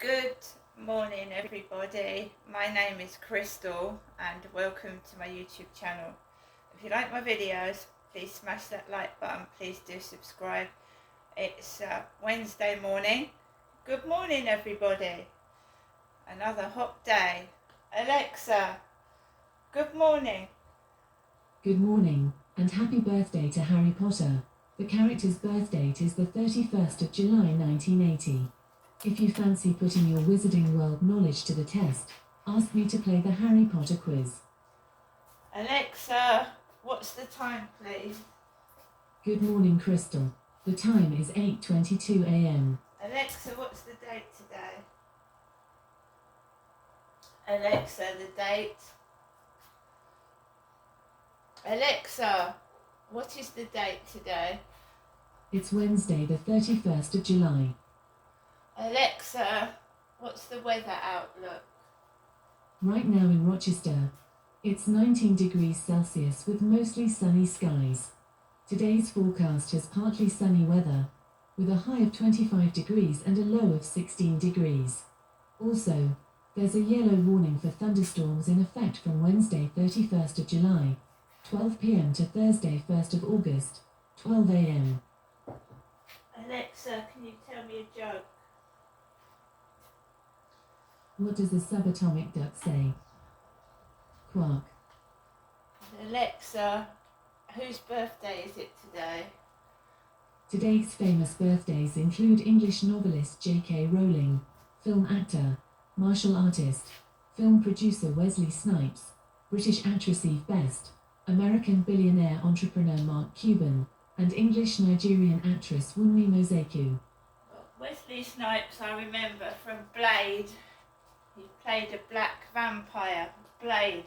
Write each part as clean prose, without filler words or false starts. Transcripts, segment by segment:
Good morning, everybody. My name is Crystal, and welcome to my YouTube channel. If you like my videos, please smash that like button. Please do subscribe. It's Wednesday morning. Good morning, everybody. Another hot day. Alexa, good morning. Good morning, and happy birthday to Harry Potter. The character's birth date is the 31st of July 1980. If you fancy putting your Wizarding World knowledge to the test, ask me to play the Harry Potter quiz. Alexa, what's the time, please? Good morning, Crystal. The time is 8:22 a.m. Alexa, what's the date today? Alexa, the date. Alexa, what is the date today? It's Wednesday, the 31st of July. Alexa, what's the weather outlook? Right now in Rochester, it's 19 degrees Celsius with mostly sunny skies. Today's forecast has partly sunny weather, with a high of 25 degrees and a low of 16 degrees. Also, there's a yellow warning for thunderstorms in effect from Wednesday 31st of July, 12 p.m. to Thursday 1st of August, 12 a.m. Alexa, can you tell me a joke? What does the subatomic duck say? Quark. Alexa, whose birthday is it today? Today's famous birthdays include English novelist J.K. Rowling, film actor, martial artist, film producer Wesley Snipes, British actress Eve Best, American billionaire entrepreneur Mark Cuban, and English-Nigerian actress Wunmi Mosaku. Wesley Snipes, I remember from Blade. He played a black vampire. Blade.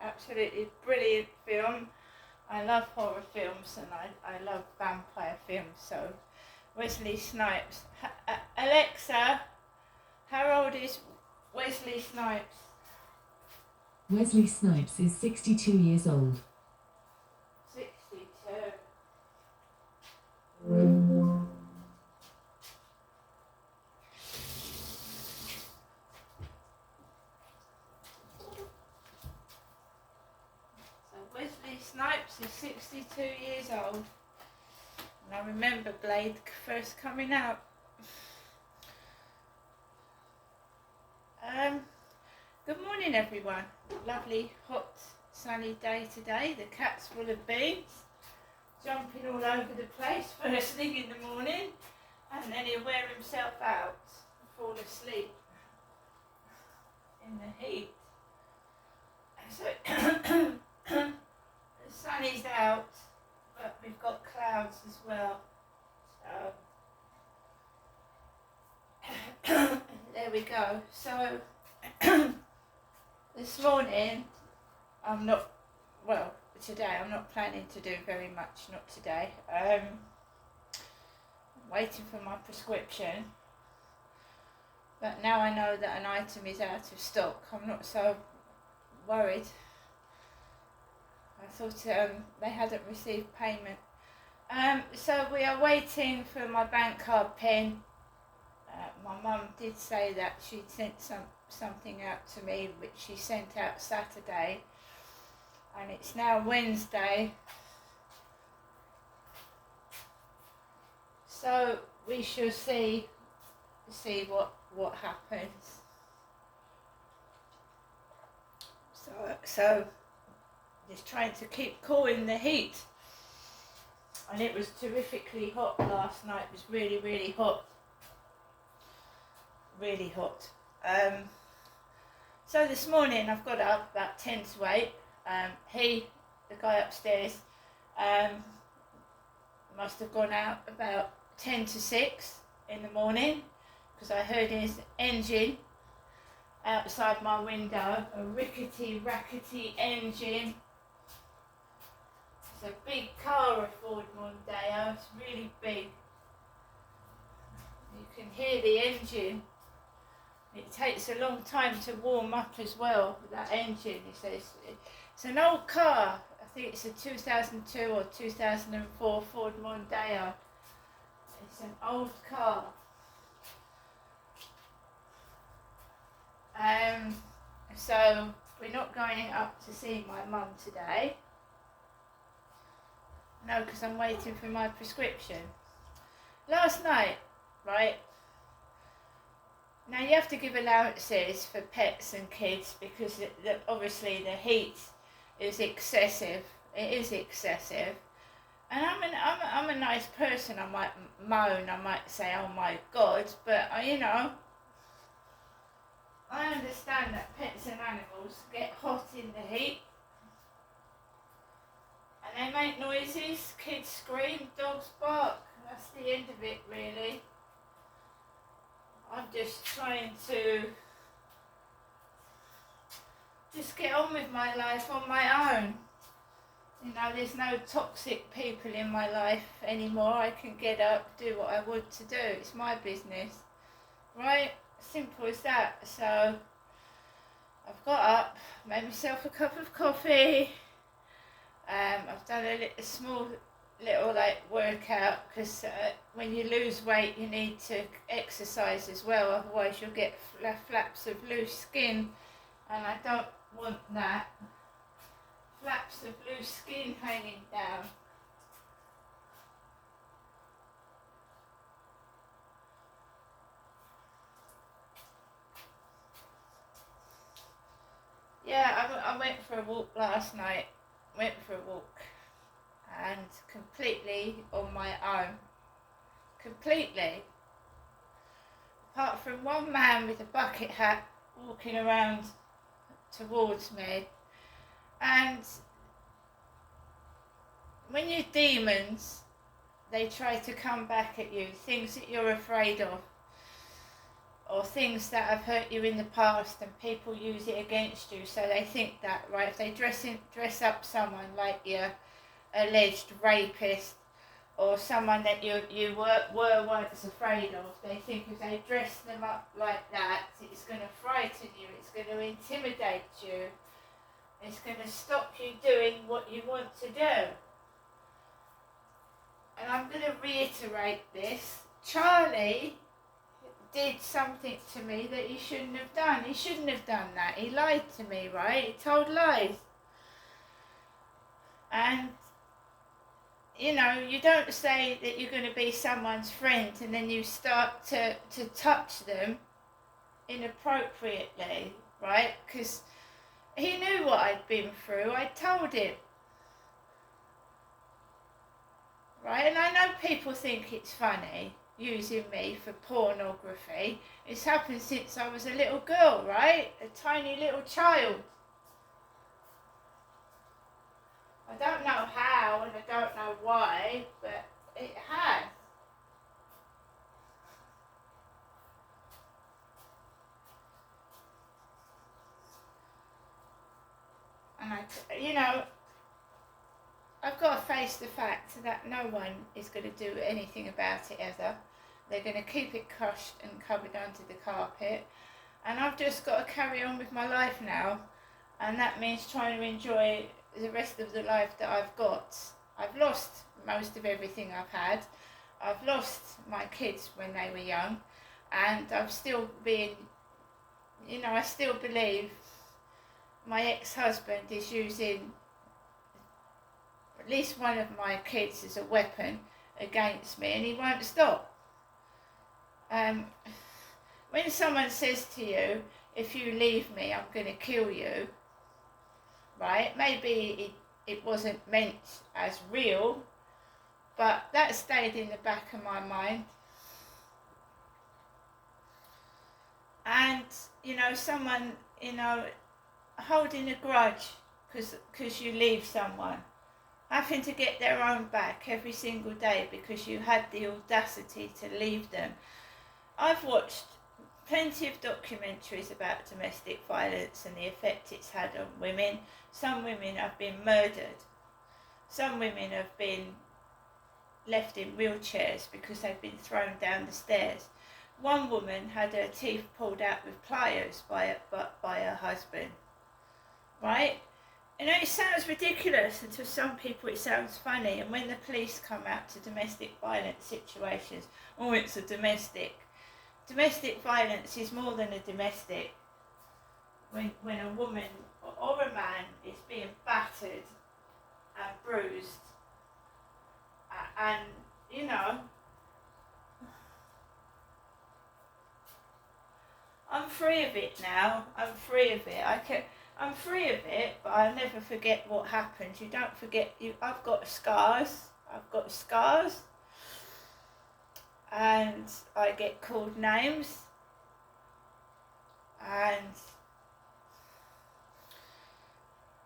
Absolutely brilliant film. I love horror films and I love vampire films, so Wesley Snipes. Alexa, how old is Wesley Snipes? Wesley Snipes is 62 years old. 62. So Wesley Snipes is 62 years old. And I remember Blade first coming out. Good morning, everyone. Lovely, hot, sunny day today. The cat's full of beans, jumping all over the place first thing in the morning, and then he'll wear himself out and fall asleep in the heat. So the sun is out, but we've got clouds as well. So there we go. So this morning today I'm not planning to do very much, not today. I'm waiting for my prescription, but now I know that an item is out of stock, I'm not so worried. I thought they hadn't received payment. So we are waiting for my bank card pin. My mum did say that she'd sent something out to me, which she sent out Saturday, and it's now Wednesday. So we shall see what happens. So just trying to keep cool in the heat. And it was terrifically hot last night. It was really, really hot. Really hot. So this morning I've got up about 10 to 8. The guy upstairs, must have gone out about 10 to 6 in the morning, because I heard his engine outside my window, a rickety, rackety engine. It's a big car, a Ford Mondeo, it's really big. You can hear the engine. It takes a long time to warm up as well, that engine. He says it's an old car. I think it's a 2002 or 2004 Ford Mondeo. It's an old car. So we're not going up to see my mum today. No, because I'm waiting for my prescription. Last night, right? Now you have to give allowances for pets and kids because obviously the heat is excessive. It is excessive. And I'm a nice person. I might moan, I might say, oh my God, but I understand that pets and animals get hot in the heat. And they make noises, kids scream, dogs bark. That's the end of it, really. I'm just trying to just get on with my life on my own. There's no toxic people in my life anymore. I can get up, do what I want to do. It's my business, right? Simple as that. So I've got up, made myself a cup of coffee. I've done a small little workout because when you lose weight you need to exercise as well, otherwise you'll get flaps of loose skin, and I don't want that. Flaps of loose skin hanging down. Yeah, I went for a walk last night. And completely on my own. Completely. Apart from one man with a bucket hat walking around towards me. And when you're demons, they try to come back at you, things that you're afraid of, or things that have hurt you in the past, and people use it against you. So they think that, right, if they dress up someone like your alleged rapist, or someone that you were once afraid of, they think if they dress them up like that, it's going to frighten you, it's going to intimidate you, it's going to stop you doing what you want to do. And I'm going to reiterate this. Charlie did something to me that he shouldn't have done. He shouldn't have done that. He lied to me, right? He told lies. And you don't say that you're going to be someone's friend and then you start to touch them inappropriately, right? Because he knew what I'd been through. I told him. Right? And I know people think it's funny using me for pornography. It's happened since I was a little girl, right? A tiny little child. I don't know how and I don't know why, but it has. And I've got to face the fact that no one is going to do anything about it ever. They're going to keep it crushed and covered under the carpet. And I've just got to carry on with my life now. And that means trying to enjoy the rest of the life that I've got. I've lost most of everything I've had. I've lost my kids when they were young. And I've still been, I still believe my ex-husband is using at least one of my kids as a weapon against me, and he won't stop. When someone says to you, if you leave me, I'm going to kill you, right? Maybe it wasn't meant as real, but that stayed in the back of my mind. And, someone, holding a grudge because you leave someone, having to get their own back every single day because you had the audacity to leave them. I've watched plenty of documentaries about domestic violence and the effect it's had on women. Some women have been murdered. Some women have been left in wheelchairs because they've been thrown down the stairs. One woman had her teeth pulled out with pliers by her husband. Right? It sounds ridiculous, and to some people it sounds funny, and when the police come out to domestic violence situations, it's a domestic. Domestic violence is more than a domestic. when a woman or a man is being battered and bruised, and you know, I'm free of it now. I'm free of it. I'm free of it, but I'll never forget what happened. You don't forget. I've got scars. I've got scars, and I get called names, and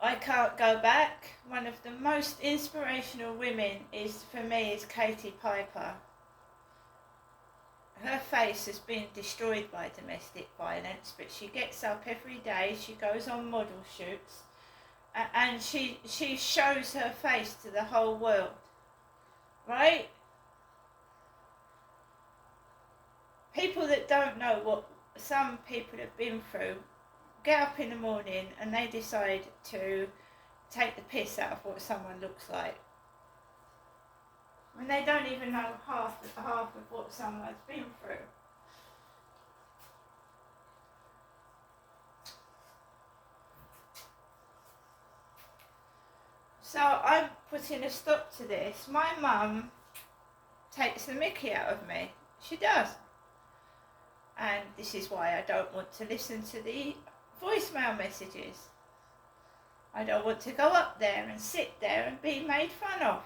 I can't go back. One of the most inspirational women for me is Katie Piper. Her face has been destroyed by domestic violence, but she gets up every day, she goes on model shoots, and she shows her face to the whole world, right? People that don't know what some people have been through get up in the morning and they decide to take the piss out of what someone looks like. When they don't even know half of what someone's been through. So I'm putting a stop to this. My mum takes the mickey out of me. She does. And this is why I don't want to listen to the voicemail messages. I don't want to go up there and sit there and be made fun of.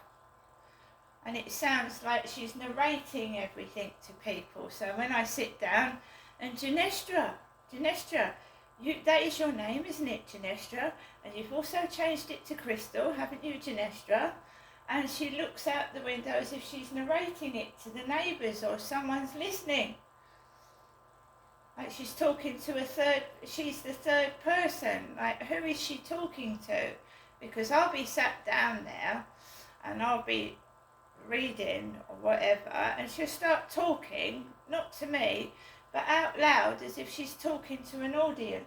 And it sounds like she's narrating everything to people. So when I sit down, and Janestra, that is your name, isn't it, Janestra? And you've also changed it to Crystal, haven't you, Janestra? And she looks out the window as if she's narrating it to the neighbours or someone's listening. Like she's talking to she's the third person. Like, who is she talking to? Because I'll be sat down there and I'll be reading or whatever, and she'll start talking, not to me, but out loud as if she's talking to an audience.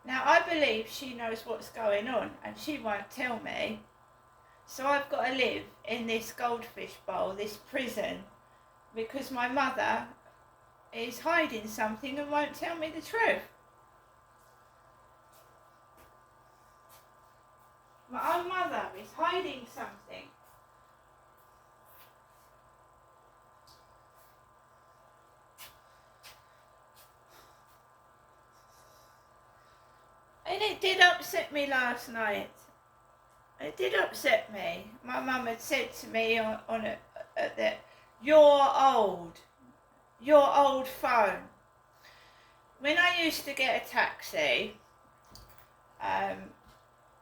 Now I believe she knows what's going on and she won't tell me. So I've got to live in this goldfish bowl, this prison, because my mother is hiding something and won't tell me the truth. My own mother is hiding something. And it did upset me last night. It did upset me. My mum had said to me that you're old phone. When I used to get a taxi,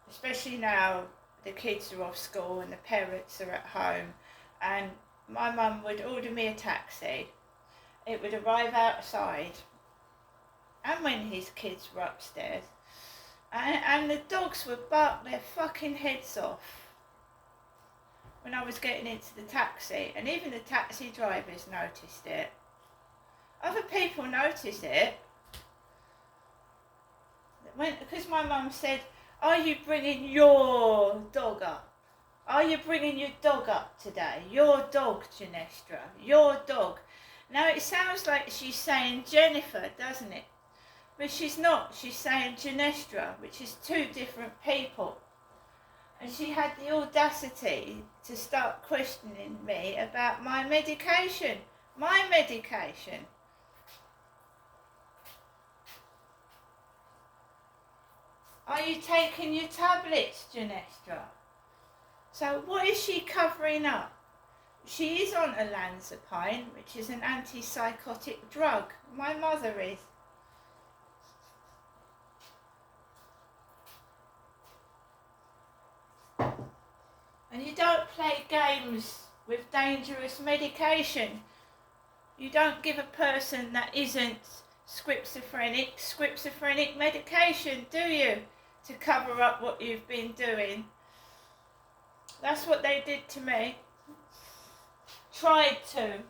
especially now the kids are off school and the parents are at home, and my mum would order me a taxi. It would arrive outside, and when his kids were upstairs, and the dogs would bark their fucking heads off when I was getting into the taxi, and even the taxi drivers noticed it. Other people noticed it, because my mum said, "Are you bringing your dog up? Are you bringing your dog up today? Your dog, Janestra, your dog." Now it sounds like she's saying Jennifer, doesn't it? But she's not. She's saying Janestra, which is two different people. And she had the audacity to start questioning me about my medication. My medication. Are you taking your tablets, Janestra? So what is she covering up? She is on olanzapine, which is an antipsychotic drug. My mother is. And you don't play games with dangerous medication. You don't give a person that isn't schizophrenic medication, do you? To cover up what you've been doing. That's what they did to me. Tried to.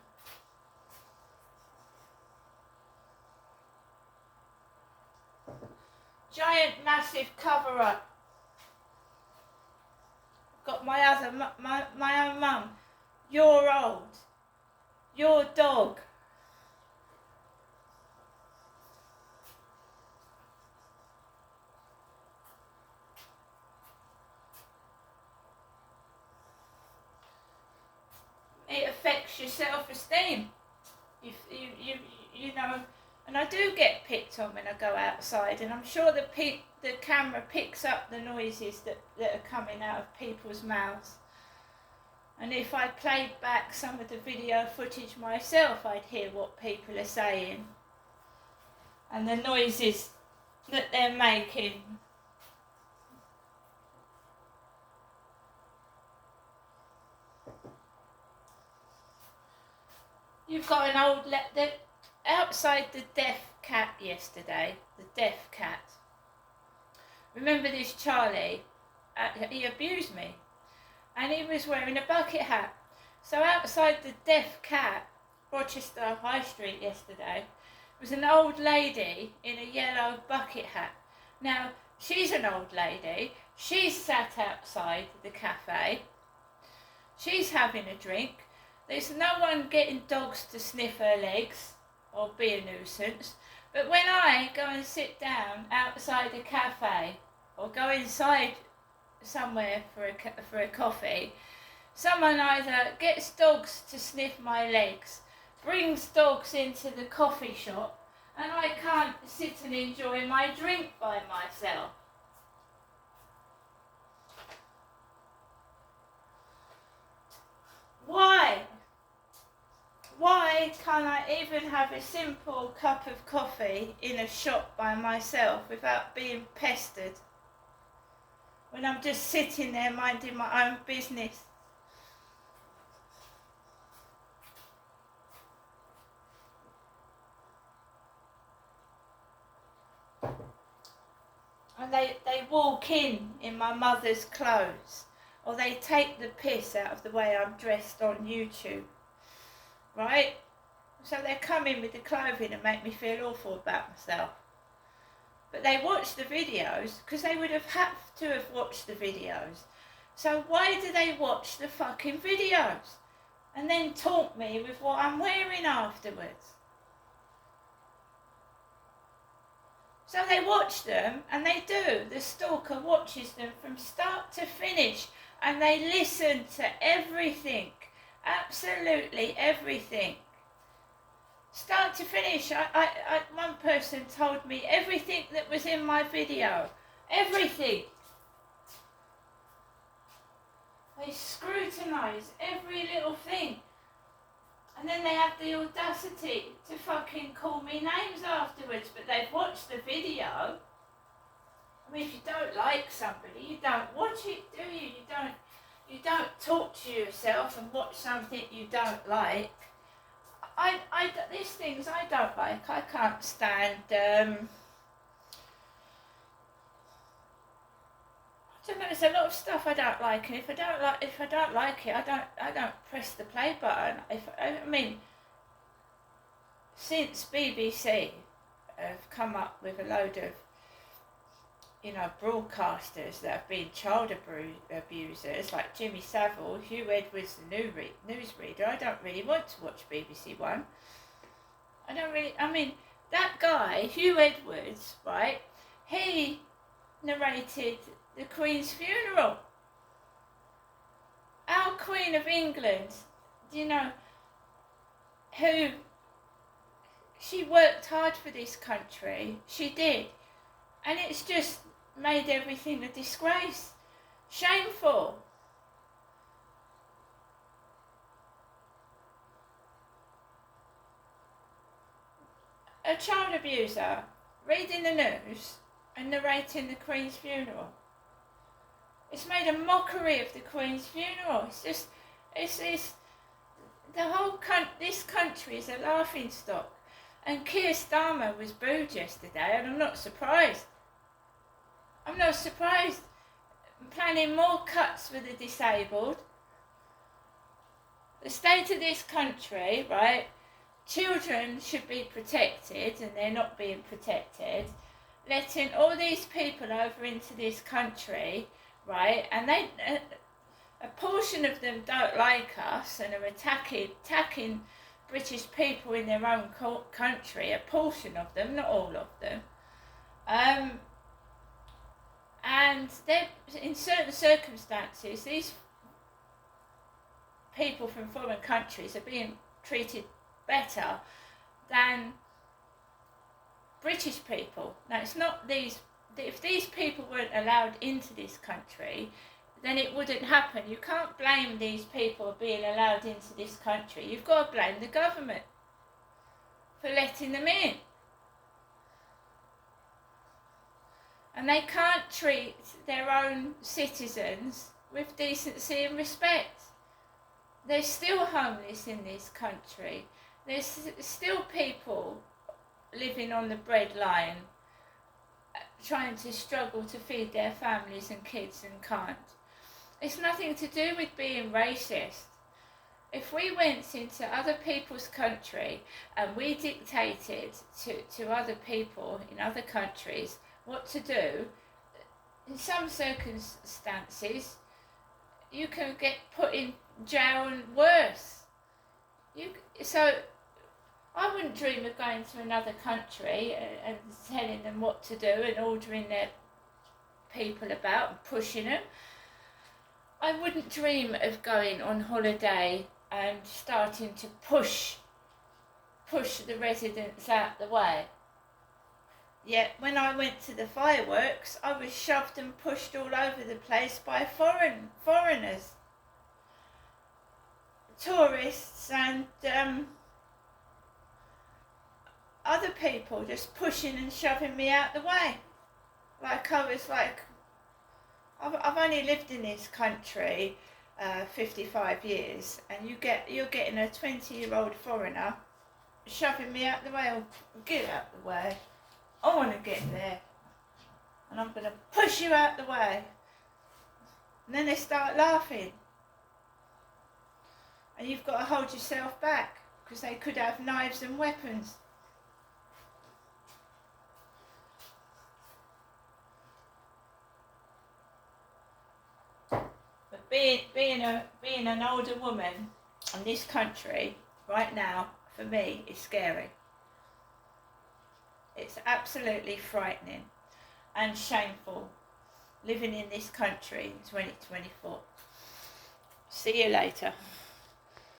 Giant, massive cover up. Got my own mum. You're old. your dog. It affects your self-esteem. You know, and I do get picked on when I go outside, and I'm sure the camera picks up the noises that are coming out of people's mouths. And if I played back some of the video footage myself, I'd hear what people are saying and the noises that they're making. You've got an old outside the deaf cat yesterday, the deaf cat. Remember this Charlie? He abused me, and he was wearing a bucket hat. So outside the deaf cat, Rochester High Street yesterday, was an old lady in a yellow bucket hat. Now, she's an old lady. She's sat outside the cafe. She's having a drink. There's no one getting dogs to sniff her legs or be a nuisance. But when I go and sit down outside a cafe or go inside somewhere for a coffee, someone either gets dogs to sniff my legs, brings dogs into the coffee shop, and I can't sit and enjoy my drink by myself. Why? Why can't I even have a simple cup of coffee in a shop by myself without being pestered? When I'm just sitting there minding my own business. And they walk in my mother's clothes, or they take the piss out of the way I'm dressed on YouTube. Right? So they come in with the clothing and make me feel awful about myself. But they watch the videos because they would have had to have watched the videos. So why do they watch the fucking videos and then taunt me with what I'm wearing afterwards? So they watch them, and they do. The stalker watches them from start to finish, and they listen to everything. Absolutely everything. Start to finish. One person told me everything that was in my video. Everything. They scrutinise every little thing. And then they have the audacity to fucking call me names afterwards, but they've watched the video. I mean, if you don't like somebody, you don't watch it, do you? You don't talk to yourself and watch something you don't like. These things I don't like. I can't stand. I don't know. There's a lot of stuff I don't like, and if I don't like it, I don't press the play button. I mean, since BBC have come up with a load of, broadcasters that have been child abusers, like Jimmy Savile, Hugh Edwards, the newsreader, I don't really want to watch BBC One. That guy, Hugh Edwards, right, he narrated the Queen's funeral. Our Queen of England, who, she worked hard for this country, she did, and it's just made everything a disgrace. Shameful. A child abuser reading the news and narrating the Queen's funeral. It's made a mockery of the Queen's funeral. It's the whole this country is a laughing stock. And Keir Starmer was booed yesterday, and I'm not surprised. I'm planning more cuts for the disabled. The state of this country, right? Children should be protected, and they're not being protected. Letting all these people over into this country, right? And a portion of them don't like us and are attacking British people in their own country, a portion of them, not all of them, and in certain circumstances, these people from foreign countries are being treated better than British people. Now, it's not these. If these people weren't allowed into this country, then it wouldn't happen. You can't blame these people being allowed into this country. You've got to blame the government for letting them in. And they can't treat their own citizens with decency and respect. There's still homeless in this country. There's still people living on the breadline, trying to struggle to feed their families and kids and can't. It's nothing to do with being racist. If we went into other people's country and we dictated to other people in other countries what to do, in some circumstances you can get put in jail and worse. So I wouldn't dream of going to another country and telling them what to do and ordering their people about and pushing them. I wouldn't dream of going on holiday and starting to push the residents out the way. Yet when I went to the fireworks, I was shoved and pushed all over the place by foreigners, tourists and other people just pushing and shoving me out the way. Like I was like, I've only lived in this country 55 years, and you're getting a 20-year-old foreigner shoving me out the way. Or get out the way. I want to get there, and I'm going to push you out the way. And then they start laughing, and you've got to hold yourself back because they could have knives and weapons. But being an older woman in this country right now, for me, is scary. It's absolutely frightening and shameful living in this country in 2024. See you later.